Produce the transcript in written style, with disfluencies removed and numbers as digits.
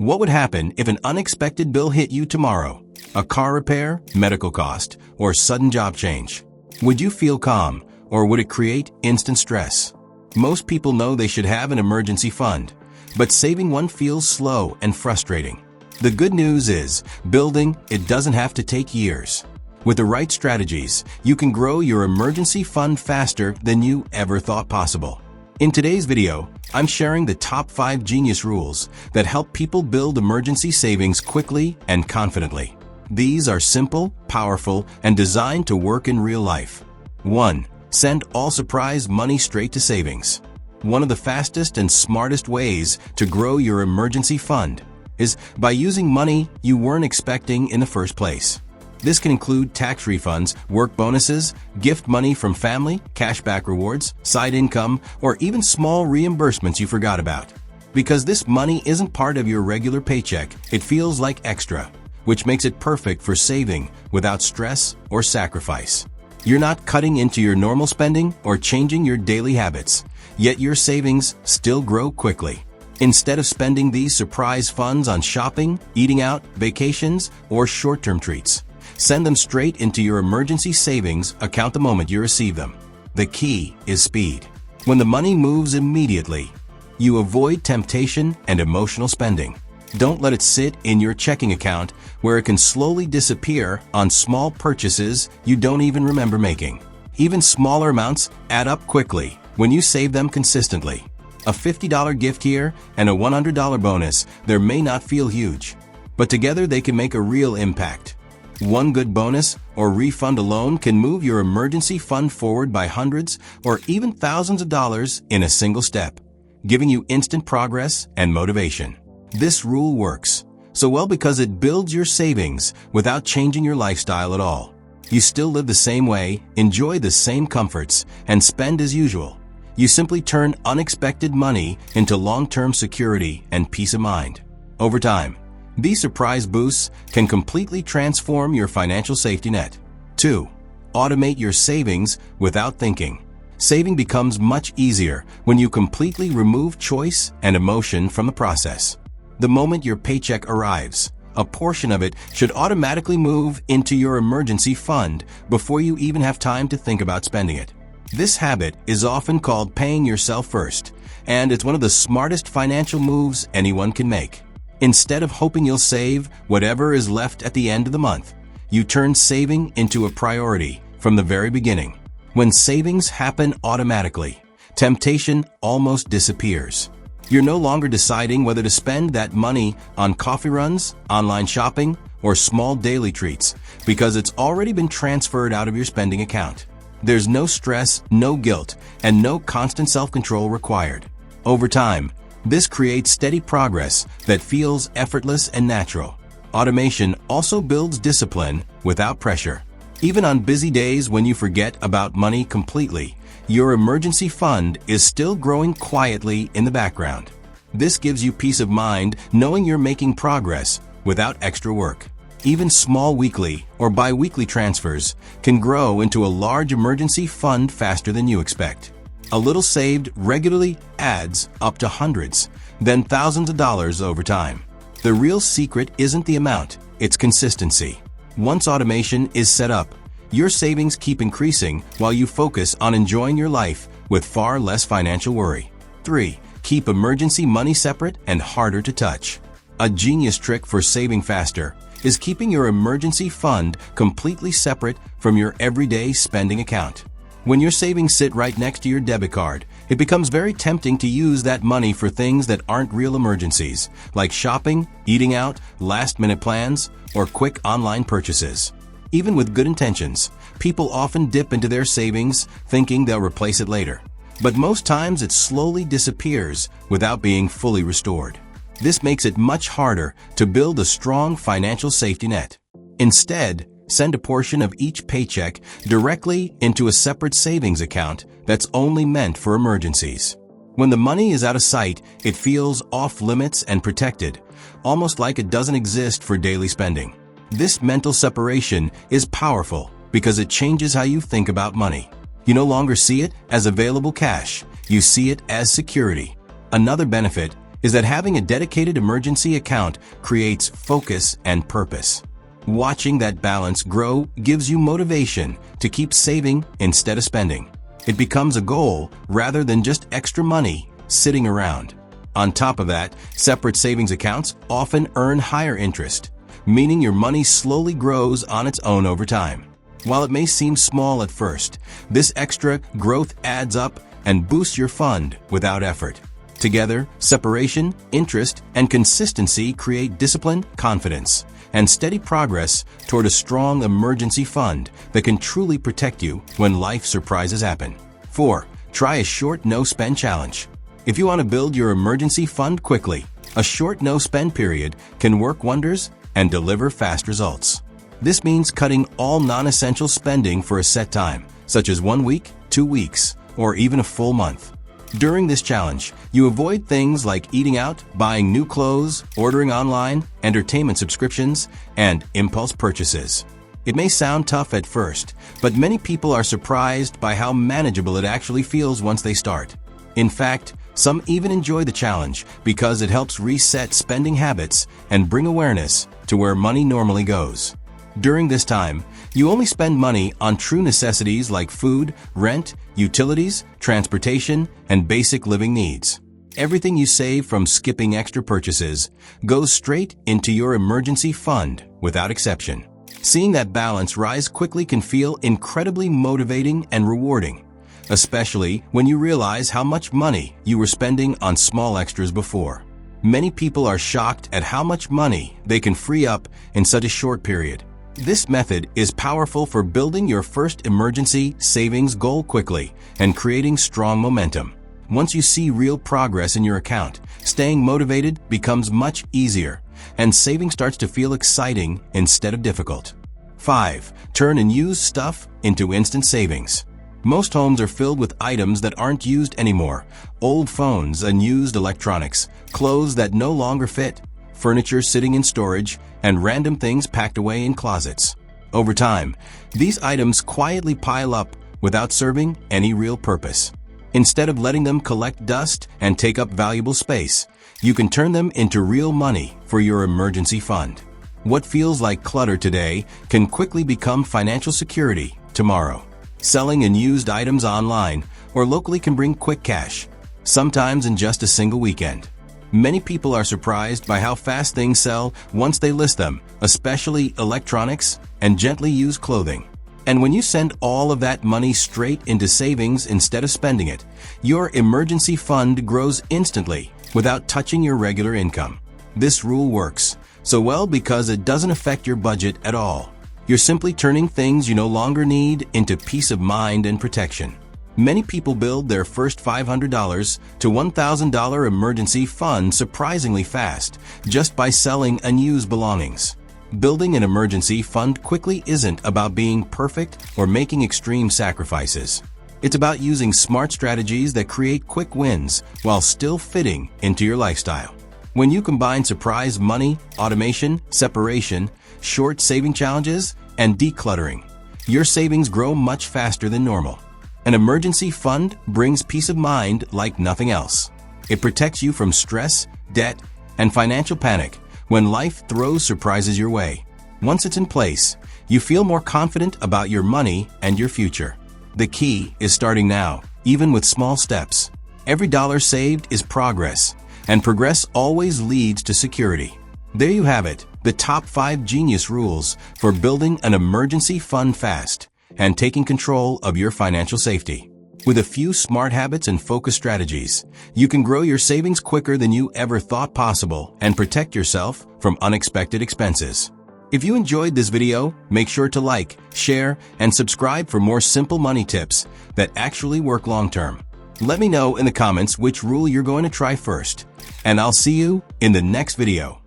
What would happen if an unexpected bill hit you tomorrow? A car repair, medical cost, or sudden job change? Would you feel calm, or would it create instant stress? Most people know they should have an emergency fund, but saving one feels slow and frustrating. The good news is, building it doesn't have to take years. With the right strategies, you can grow your emergency fund faster than you ever thought possible. In today's video, I'm sharing the top 5 genius rules that help people build emergency savings quickly and confidently. These are simple, powerful, and designed to work in real life. 1. Send all surprise money straight to savings. One of the fastest and smartest ways to grow your emergency fund is by using money you weren't expecting in the first place. This can include tax refunds, work bonuses, gift money from family, cashback rewards, side income, or even small reimbursements you forgot about. Because this money isn't part of your regular paycheck, it feels like extra, which makes it perfect for saving without stress or sacrifice. You're not cutting into your normal spending or changing your daily habits, yet your savings still grow quickly. Instead of spending these surprise funds on shopping, eating out, vacations, or short-term treats, send them straight into your emergency savings account the moment you receive them. The key is speed. When the money moves immediately, you avoid temptation and emotional spending. Don't let it sit in your checking account where it can slowly disappear on small purchases you don't even remember making. Even smaller amounts add up quickly when you save them consistently. A $50 gift here and a $100 bonus there may not feel huge, but together they can make a real impact. One good bonus or refund alone can move your emergency fund forward by hundreds or even thousands of dollars in a single step, giving you instant progress and motivation. This rule works so well because it builds your savings without changing your lifestyle at all. You still live the same way, enjoy the same comforts, and spend as usual. You simply turn unexpected money into long-term security and peace of mind. Over time, these surprise boosts can completely transform your financial safety net. 2. Automate your savings without thinking. Saving becomes much easier when you completely remove choice and emotion from the process. The moment your paycheck arrives, a portion of it should automatically move into your emergency fund before you even have time to think about spending it. This habit is often called paying yourself first, and it's one of the smartest financial moves anyone can make. Instead of hoping you'll save whatever is left at the end of the month, you turn saving into a priority from the very beginning. When savings happen automatically, temptation almost disappears. You're no longer deciding whether to spend that money on coffee runs, online shopping, or small daily treats because it's already been transferred out of your spending account. There's no stress, no guilt, and no constant self-control required. Over time, this creates steady progress that feels effortless and natural. Automation also builds discipline without pressure. Even on busy days when you forget about money completely, your emergency fund is still growing quietly in the background. This gives you peace of mind knowing you're making progress without extra work. Even small weekly or bi-weekly transfers can grow into a large emergency fund faster than you expect. A little saved regularly adds up to hundreds, then thousands of dollars over time. The real secret isn't the amount, it's consistency. Once automation is set up, your savings keep increasing while you focus on enjoying your life with far less financial worry. 3. Keep emergency money separate and harder to touch. A genius trick for saving faster is keeping your emergency fund completely separate from your everyday spending account. When your savings sit right next to your debit card, it becomes very tempting to use that money for things that aren't real emergencies, like shopping, eating out, last-minute plans, or quick online purchases. Even with good intentions, people often dip into their savings thinking they'll replace it later. But most times it slowly disappears without being fully restored. This makes it much harder to build a strong financial safety net. Instead, send a portion of each paycheck directly into a separate savings account that's only meant for emergencies. When the money is out of sight, it feels off limits and protected, almost like it doesn't exist for daily spending. This mental separation is powerful because it changes how you think about money. You no longer see it as available cash, you see it as security. Another benefit is that having a dedicated emergency account creates focus and purpose. Watching that balance grow gives you motivation to keep saving instead of spending. It becomes a goal rather than just extra money sitting around. On top of that, separate savings accounts often earn higher interest, meaning your money slowly grows on its own over time. While it may seem small at first, this extra growth adds up and boosts your fund without effort. Together, separation, interest, and consistency create discipline, confidence, and steady progress toward a strong emergency fund that can truly protect you when life surprises happen. 4. Try a short no-spend challenge. If you want to build your emergency fund quickly, a short no-spend period can work wonders and deliver fast results. This means cutting all non-essential spending for a set time, such as 1 week, 2 weeks, or even a full month. During this challenge, you avoid things like eating out, buying new clothes, ordering online, entertainment subscriptions, and impulse purchases. It may sound tough at first, but many people are surprised by how manageable it actually feels once they start. In fact, some even enjoy the challenge because it helps reset spending habits and bring awareness to where money normally goes. During this time, you only spend money on true necessities like food, rent, utilities, transportation, and basic living needs. Everything you save from skipping extra purchases goes straight into your emergency fund without exception. Seeing that balance rise quickly can feel incredibly motivating and rewarding, especially when you realize how much money you were spending on small extras before. Many people are shocked at how much money they can free up in such a short period. This method is powerful for building your first emergency savings goal quickly and creating strong momentum. Once you see real progress in your account, staying motivated becomes much easier, and saving starts to feel exciting instead of difficult. 5. Turn unused stuff into instant savings. Most homes are filled with items that aren't used anymore: old phones, unused electronics, clothes that no longer fit, furniture sitting in storage, and random things packed away in closets. Over time, these items quietly pile up without serving any real purpose. Instead of letting them collect dust and take up valuable space, you can turn them into real money for your emergency fund. What feels like clutter today can quickly become financial security tomorrow. Selling unused items online or locally can bring quick cash, sometimes in just a single weekend. Many people are surprised by how fast things sell once they list them, especially electronics and gently used clothing. And when you send all of that money straight into savings instead of spending it, your emergency fund grows instantly without touching your regular income. This rule works so well because it doesn't affect your budget at all. You're simply turning things you no longer need into peace of mind and protection. Many people build their first $500 to $1,000 emergency fund surprisingly fast just by selling unused belongings. Building an emergency fund quickly isn't about being perfect or making extreme sacrifices. It's about using smart strategies that create quick wins while still fitting into your lifestyle. When you combine surprise money, automation, separation, short saving challenges, and decluttering, your savings grow much faster than normal. An emergency fund brings peace of mind like nothing else. It protects you from stress, debt, and financial panic when life throws surprises your way. Once it's in place, you feel more confident about your money and your future. The key is starting now, even with small steps. Every dollar saved is progress, and progress always leads to security. There you have it, the top 5 genius rules for building an emergency fund fast and taking control of your financial safety. With a few smart habits and focused strategies, you can grow your savings quicker than you ever thought possible and protect yourself from unexpected expenses. If you enjoyed this video, make sure to like, share, and subscribe for more simple money tips that actually work long-term. Let me know in the comments which rule you're going to try first, and I'll see you in the next video.